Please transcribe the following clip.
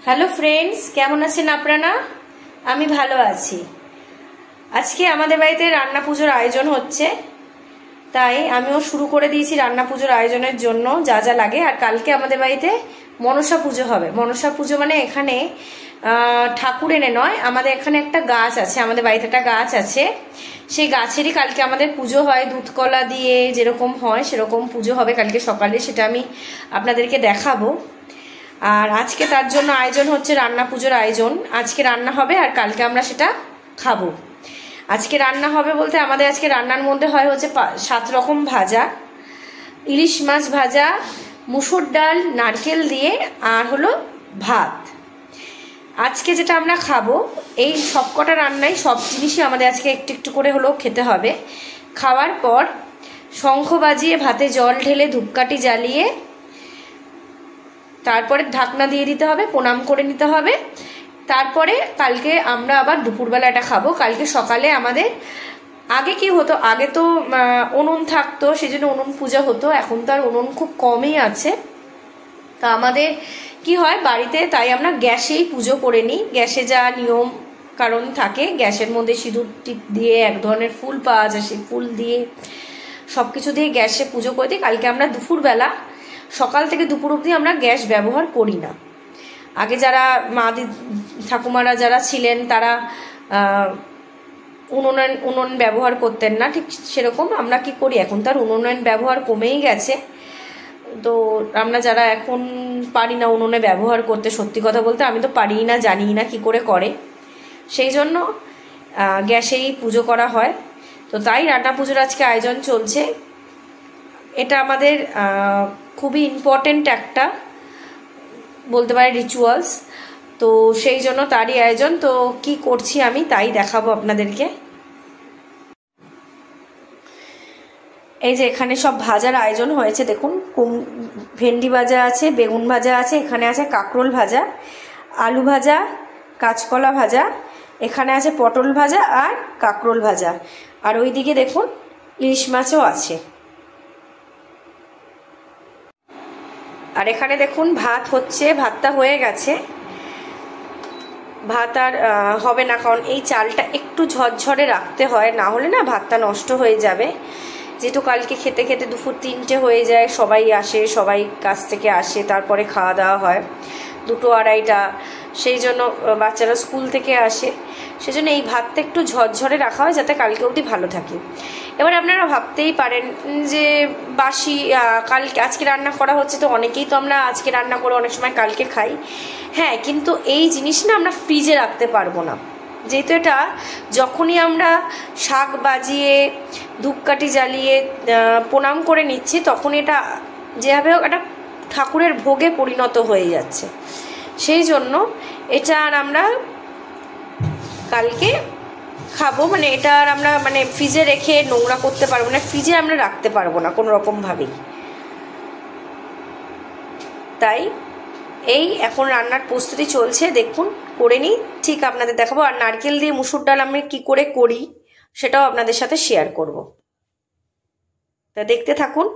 Hello friends, কেমন আছেন আপনারা? আমি ভালো আছি। আজকে আমাদের বাড়িতে রান্না পুজোর আয়োজন হচ্ছে, তাই আমিও শুরু করে দিয়েছি রান্না পুজোর আয়োজনের জন্য যা যা লাগে। আর কালকে আমাদের বাড়িতে মনসা পুজো হবে। মনসা পুজো মানে এখানে ঠাকুর এনে নয়, আমাদের এখানে একটা গাছ আছে, আমাদের বাড়িতে একটা গাছ আছে, সেই গাছেরই কালকে আমাদের পুজো হয়। দুধ কলা দিয়ে যেরকম হয় সেরকম পুজো হবে কালকে সকালে, সেটা আমি আপনাদেরকে দেখাবো। আর আজকে তার জন্য আয়োজন হচ্ছে রান্না পুজোর আয়োজন। আজকে রান্না হবে আর কালকে আমরা সেটা খাবো। আজকে রান্না হবে বলতে আমাদের আজকে রান্নার মধ্যে হচ্ছে 7 রকম ভাজা, ইলিশ মাছ ভাজা, মুসুর ডাল, নারকেল দিয়ে, আর হলো ভাত। আজকে যেটা আমরা খাবো, এই সবকটা রান্নাই সব জিনিসই আমাদের আজকে একটু একটু করে হলেও খেতে হবে। খাওয়ার পর শঙ্খ বাজিয়ে ভাতে জল ঢেলে ধূপকাঠি জ্বালিয়ে তারপরে ঢাকনা দিয়ে দিতে হবে, প্রণাম করে নিতে হবে। তারপরে কালকে আমরা আবার দুপুরবেলা এটা খাবো। কালকে সকালে আমাদের আগে কি হতো, আগে তো উনুন থাকতো, সেই জন্য উনুন পূজা হতো। এখন তো আর উনুন খুব কমই আছে। তা আমাদের কি হয় বাড়িতে, তাই আমরা গ্যাসেই পুজো করে নিই। গ্যাসে যা নিয়ম কারণ থাকে, গ্যাসের মধ্যে সিঁদুর টিপ দিয়ে এক ধরনের ফুল পাওয়া যায়, সেই ফুল দিয়ে সবকিছু দিয়ে গ্যাসে পুজো করে দিই। কালকে আমরা দুপুরবেলা সকাল থেকে দুপুর অবধি আমরা গ্যাস ব্যবহার করি না। আগে যারা মা ঠাকুমারা যারা ছিলেন তারা উনুন ব্যবহার করতেন না, ঠিক সেরকম আমরা কি করি, এখন তার উনুনের ব্যবহার কমেই গেছে। তো আমরা যারা এখন পারি না উনুনে ব্যবহার করতে, সত্যি কথা বলতে আমি তো পারি না, জানি না কি করে করে, সেই জন্য গ্যাসেই পুজো করা হয়। তো তাই রান্না পুজোর আজকে আয়োজন চলছে। এটা আমাদের খুবই ইম্পর্টেন্ট একটা বলতে পারে রিচুয়ালস, তো সেই জন্য তারই আয়োজন। তো কি করছি আমি তাই দেখাবো আপনাদেরকে। এই যে এখানে সব ভাজার আয়োজন হয়েছে, দেখুন ভেন্ডি ভাজা আছে, বেগুন ভাজা আছে, এখানে আছে কাঁকরোল ভাজা, আলু ভাজা, কাঁচকলা ভাজা, এখানে আছে পটল ভাজা আর কাঁকরোল ভাজা, আর ওইদিকে দেখুন ইলিশ মাছও আছে। আর এখানে দেখুন ভাত হচ্ছে, ভাতটা হয়ে গেছে। ভাত আর হবে না, কারণ এই চালটা একটু ঝরঝরে রাখতে হয়, না হলে না ভাতটা নষ্ট হয়ে যাবে। যেহেতু কালকে খেতে খেতে দুপুর 3টে হয়ে যায়, সবাই আসে, সবাই কাছ থেকে আসে, তারপরে খাওয়া দাওয়া হয় 2টো 2:30টা, সেই জন্য বাচ্চারা স্কুল থেকে আসে, সেজন্য এই ভাতটা একটু ঝরঝরে রাখা হয় যাতে কালকে অবধি ভালো থাকে। এবার আপনারা ভাবতেই পারেন যে বাসি কালকে আজকে রান্না করা হচ্ছে, তো অনেকেই তো আমরা আজকে রান্না করে অনেক সময় কালকে খাই। হ্যাঁ, কিন্তু এই জিনিস না আমরা ফ্রিজে রাখতে পারবো না, যেহেতু এটা যখনই আমরা শাক বাজিয়ে ধূপকাঠি জ্বালিয়ে প্রণাম করে নিচ্ছি, তখন এটা যেভাবে হোক একটা ঠাকুরের ভোগে পরিণত হয়ে যাচ্ছে। সেই জন্য এটা আর আমরা কালকে খাবো, মানে এটা আর আমরা ফ্রিজে রেখে নোংরা করতে পারবো না, ফ্রিজে আমরা রাখতে পারবো না কোনো রকমভাবেই। তাই এই এখন রান্নার প্রস্তুতি চলছে, দেখুন করে নিই, ঠিক আপনাদের দেখাবো। আর নারকেল দিয়ে মুসুর ডাল আমি কি করে করি সেটাও আপনাদের সাথে শেয়ার করব, তা দেখতে থাকুন।